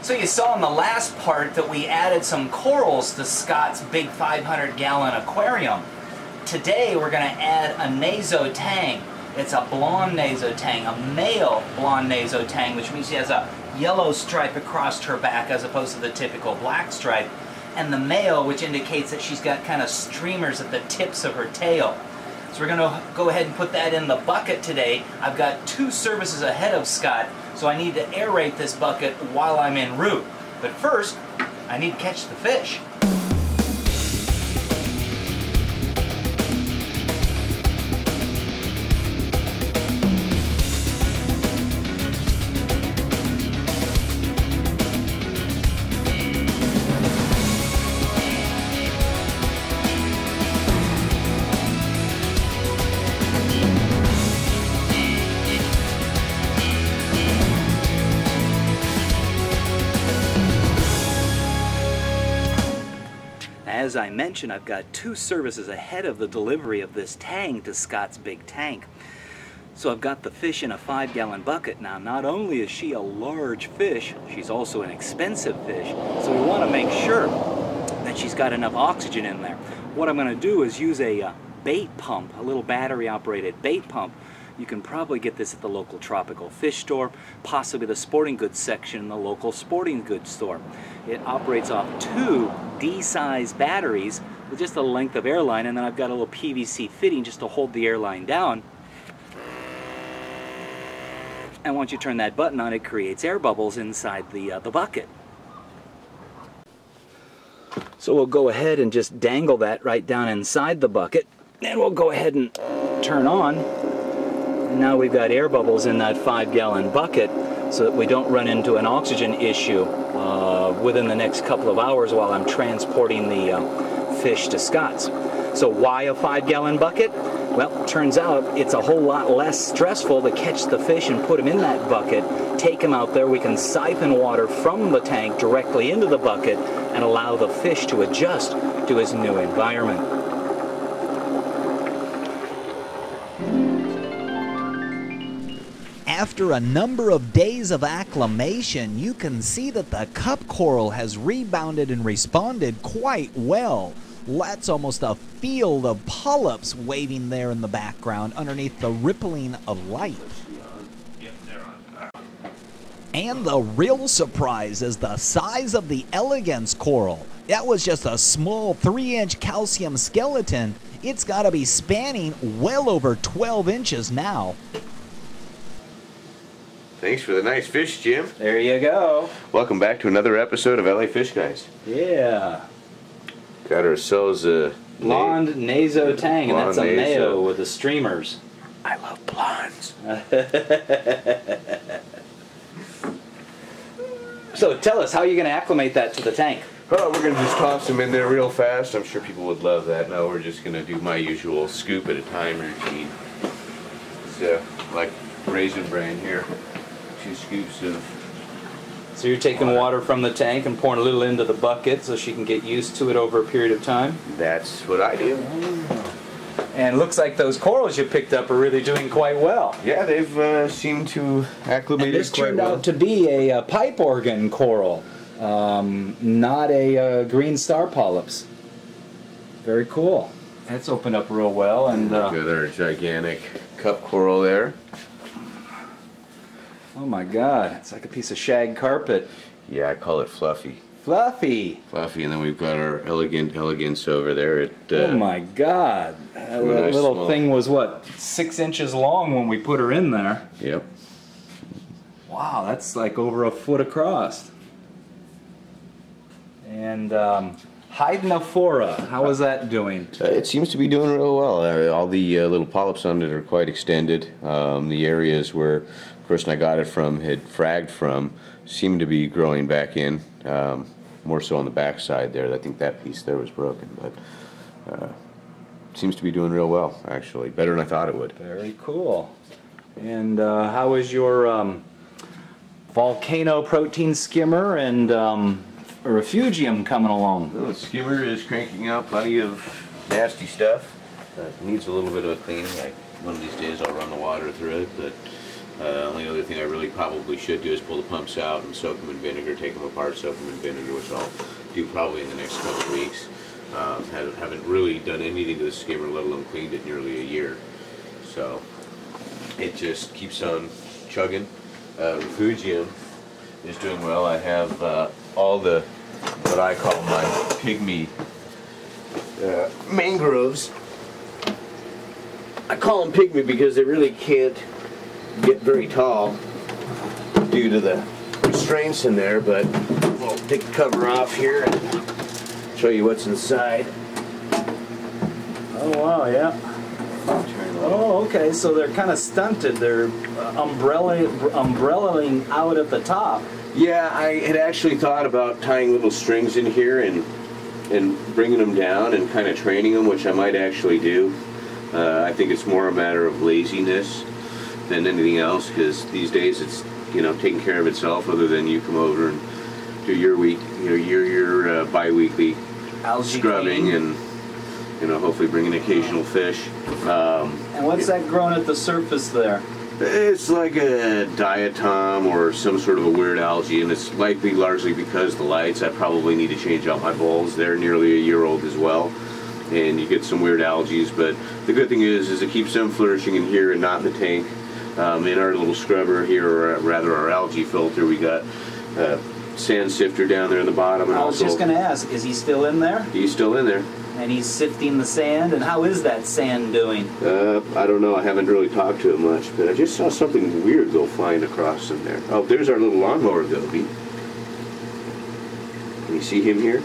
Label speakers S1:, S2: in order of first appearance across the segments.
S1: So you saw in the last part that we added some corals to Scott's big 500-gallon aquarium. Today we're going to add a nasotang. It's a blonde nasotang, a male blonde nasotang, which means she has a yellow stripe across her back as opposed to the typical black stripe. And the male, which indicates that she's got kind of streamers at the tips of her tail. So we're going to go ahead and put that in the bucket today. I've got 2 services ahead of Scott, so I need to aerate this bucket while I'm en route. But first, I need to catch the fish. As I mentioned, I've got 2 services ahead of the delivery of this tang to Scott's big tank. So I've got the fish in a 5-gallon bucket. Now, not only is she a large fish, she's also an expensive fish. So we want to make sure that she's got enough oxygen in there. What I'm going to do is use a bait pump, a little battery-operated bait pump. You can probably get this at the local tropical fish store, possibly the sporting goods section in the local sporting goods store. It operates off 2 D-size batteries with just the length of airline, and then I've got a little PVC fitting just to hold the airline down. And once you turn that button on, it creates air bubbles inside the bucket. So we'll go ahead and just dangle that right down inside the bucket, and we'll go ahead and turn on. And now we've got air bubbles in that 5-gallon bucket so that we don't run into an oxygen issue within the next couple of hours while I'm transporting the fish to Scott's. So why a 5-gallon bucket? Well, turns out it's a whole lot less stressful to catch the fish and put them in that bucket, take them out there. We can siphon water from the tank directly into the bucket and allow the fish to adjust to his new environment.
S2: After a number of days of acclimation, you can see that the cup coral has rebounded and responded quite well. That's almost a field of polyps waving there in the background underneath the rippling of light. And the real surprise is the size of the elegance coral. That was just a small 3-inch calcium skeleton. It's got to be spanning well over 12 inches now.
S3: Thanks for the nice fish, Jim.
S1: There you go.
S3: Welcome back to another episode of LA Fishguys.
S1: Yeah.
S3: Got ourselves a
S1: blonde nasotang, and that's a male with the streamers.
S3: I love blondes.
S1: So tell us, how are you going to acclimate that to the tank?
S3: Oh, we're going to just toss them in there real fast. I'm sure people would love that. Now we're just going to do my usual scoop at a time routine. So, like Raisin Bran here. 2 scoops of...
S1: So you're taking water from the tank and pouring a little into the bucket so she can get used to it over a period of time?
S3: That's what I do.
S1: And it looks like those corals you picked up are really doing quite well.
S3: Yeah, they've seemed to acclimate quite well.
S1: And this turned out to be a pipe organ coral, not a green star polyps. Very cool. That's opened up real well. And
S3: got our gigantic cup coral there.
S1: Oh my God, it's like a piece of shag carpet.
S3: Yeah, I call it Fluffy.
S1: Fluffy!
S3: Fluffy, and then we've got our elegance over there.
S1: Oh my God. That little thing was what, 6 inches long when we put her in there?
S3: Yep.
S1: Wow, that's like over a foot across. And Hydnophora, how is that doing?
S3: It seems to be doing real well. All the little polyps on it are quite extended. The areas where person I got it from had fragged from seem to be growing back in, more so on the back side there. I think that piece there was broken, but seems to be doing real well, actually. Better than I thought it would.
S1: Very cool. And how is your volcano protein skimmer and refugium coming along?
S3: Well, the skimmer is cranking out plenty of nasty stuff. It needs a little bit of a cleaning. One of these days I'll run the water through it, but The only other thing I really probably should do is pull the pumps out and soak them in vinegar, take them apart, soak them in vinegar, which I'll do probably in the next couple of weeks. Haven't really done anything to the skimmer, let alone cleaned it, nearly a year. So it just keeps on chugging. Refugium is doing well. I have all the, what I call my pygmy mangroves. I call them pygmy because they really can't get very tall due to the restraints in there, but we'll take the cover off here and show you what's inside.
S1: Oh wow, yeah. Oh, okay, so they're kind of stunted. They're umbrellaing out at the top.
S3: Yeah, I had actually thought about tying little strings in here and bringing them down and kind of training them, which I might actually do. I think it's more a matter of laziness than anything else, because these days it's, you know, taking care of itself, other than you come over and do your your bi-weekly
S1: Algae
S3: scrubbing
S1: clean.
S3: and, you know, hopefully bring an occasional fish.
S1: And what's that growing at the surface there?
S3: It's like a diatom or some sort of a weird algae, and it's likely largely because of the lights. I probably need to change out my bulbs. They're nearly a year old as well, and you get some weird algae. But the good thing is it keeps them flourishing in here and not in the tank. In our little scrubber here, or rather our algae filter, we got a sand sifter down there in the bottom. And
S1: I was just going to ask, is he still in there?
S3: He's still in there.
S1: And he's sifting the sand, and how is that sand doing?
S3: I don't know. I haven't really talked to him much, but I just saw something weird go flying across in there. Oh, there's our little lawnmower goby. Can you see him here?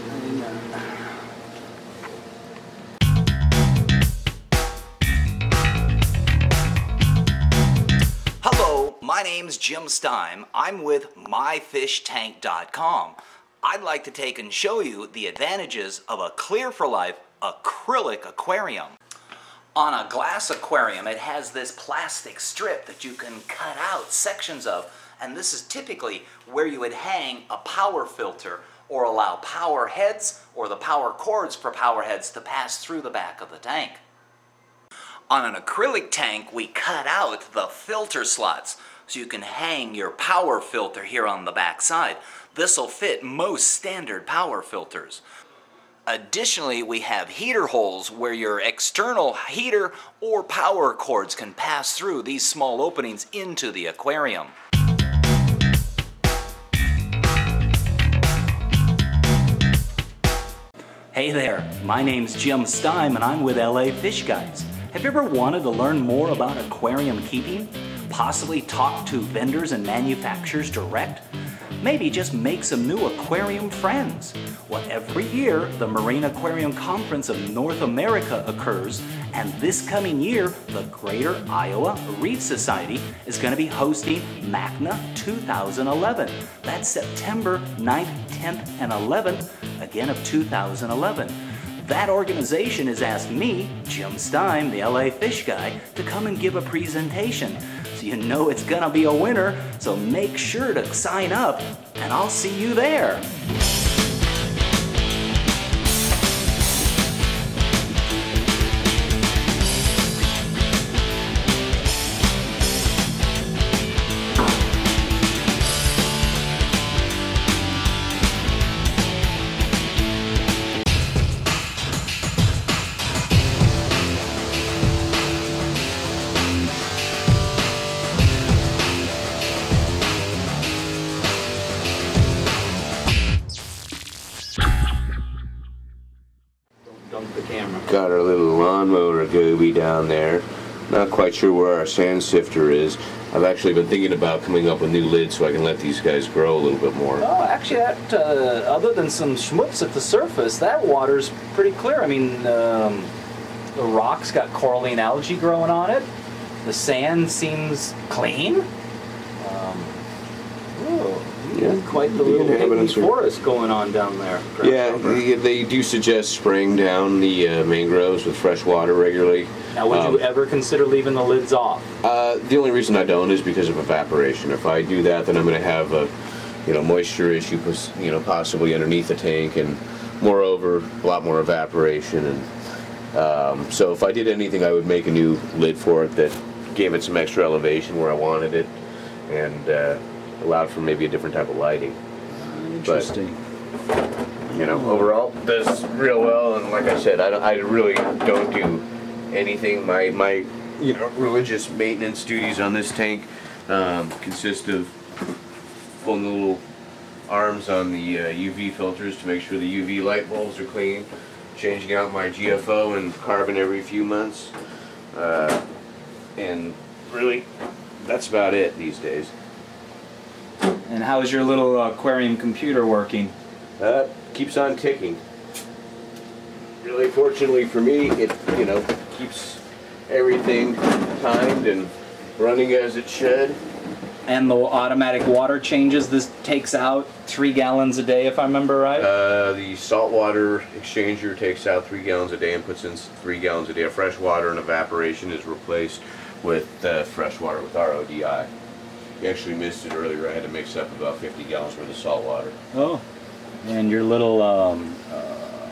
S2: Hello, my name's Jim Stime. I'm with MyFishTank.com. I'd like to take and show you the advantages of a Clear for Life acrylic aquarium. On a glass aquarium, it has this plastic strip that you can cut out sections of, and this is typically where you would hang a power filter or allow power heads or the power cords for power heads to pass through the back of the tank. On an acrylic tank, we cut out the filter slots so you can hang your power filter here on the back side. This will fit most standard power filters. Additionally, we have heater holes where your external heater or power cords can pass through these small openings into the aquarium.
S1: Hey there, my name's Jim Stime, and I'm with LA Fishguys. Have you ever wanted to learn more about aquarium keeping? Possibly talk to vendors and manufacturers direct? Maybe just make some new aquarium friends. Well, every year, the Marine Aquarium Conference of North America occurs, and this coming year, the Greater Iowa Reef Society is going to be hosting MACNA 2011. That's September 9th, 10th, and 11th, again of 2011. That organization has asked me, Jim Stime, the LA Fish Guy, to come and give a presentation. So you know it's gonna be a winner, so make sure to sign up, and I'll see you there. Dump the camera.
S3: Got our little lawnmower goby down there. Not quite sure where our sand sifter is. I've actually been thinking about coming up with new lids so I can let these guys grow a little bit more.
S1: Oh, actually, that other than some schmutz at the surface, that water's pretty clear. I mean, the rock's got coralline algae growing on it. The sand seems clean.
S3: Yeah,
S1: quite the little hippie forest going on down there.
S3: Yeah, they do suggest spraying down the mangroves with fresh water regularly.
S1: Now, would you ever consider leaving the lids off?
S3: The only reason I don't is because of evaporation. If I do that, then I'm going to have a, moisture issue, possibly underneath the tank, and moreover, a lot more evaporation. And so if I did anything, I would make a new lid for it that gave it some extra elevation where I wanted it. and allowed for maybe a different type of lighting.
S1: Interesting.
S3: But, overall does real well, and like I said, I really don't do anything. My religious maintenance duties on this tank consist of pulling the little arms on the UV filters to make sure the UV light bulbs are clean, changing out my GFO and carbon every few months, and really that's about it these days.
S1: And how's your little aquarium computer working?
S3: Keeps on ticking. Really, fortunately for me, it keeps everything timed and running as it should.
S1: And the automatic water changes, this takes out 3 gallons a day, if I remember right?
S3: The saltwater exchanger takes out 3 gallons a day and puts in 3 gallons a day of fresh water, and evaporation is replaced with fresh water with RODI. We actually missed it earlier. I had to mix up about 50 gallons worth of salt water.
S1: Oh, and your little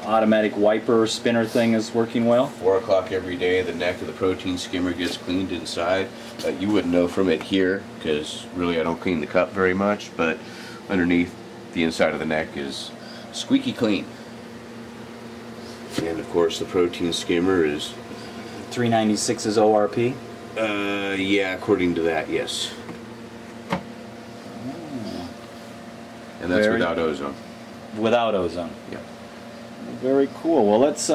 S1: automatic wiper spinner thing is working well?
S3: 4 o'clock every day, the neck of the protein skimmer gets cleaned inside. You wouldn't know from it here, because really I don't clean the cup very much, but underneath the inside of the neck is squeaky clean. And of course the protein skimmer is
S1: 396 is ORP?
S3: Yeah, according to that, yes. And that's without ozone.
S1: Without ozone?
S3: Yeah.
S1: Very cool. Well, let's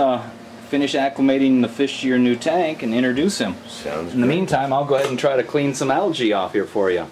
S1: finish acclimating the fish to your new tank and introduce him.
S3: Sounds
S1: In the
S3: good.
S1: meantime, I'll go ahead and try to clean some algae off here for you.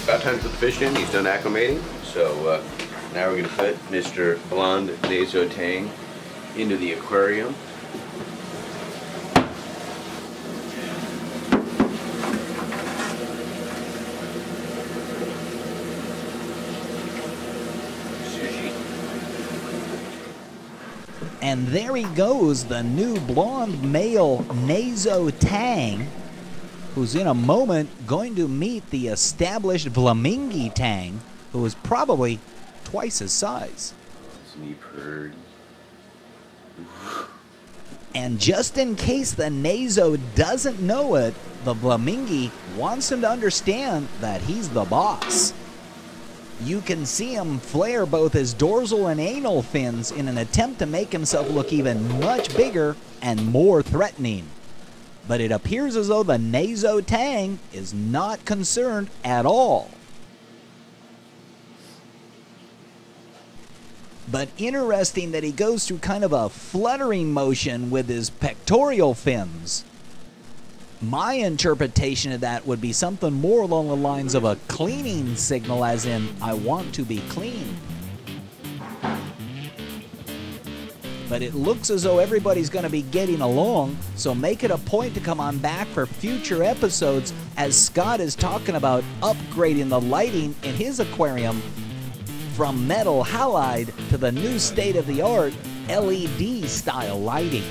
S3: About time to put the fish in. He's done acclimating. So now we're going to put Mr. Blonde Naso Tang into the aquarium.
S2: And there he goes, the new blonde male Naso Tang, who's in a moment going to meet the established Flamingi Tang, who is probably twice his size.
S3: Isn't he pretty?
S2: And just in case the Naso doesn't know it, the Flamingi wants him to understand that he's the boss. You can see him flare both his dorsal and anal fins in an attempt to make himself look even much bigger and more threatening. But it appears as though the Naso Tang is not concerned at all. But interesting that he goes through kind of a fluttering motion with his pectoral fins. My interpretation of that would be something more along the lines of a cleaning signal, as in, I want to be clean. But it looks as though everybody's going to be getting along, so make it a point to come on back for future episodes as Scott is talking about upgrading the lighting in his aquarium from metal halide to the new state-of-the-art LED style lighting.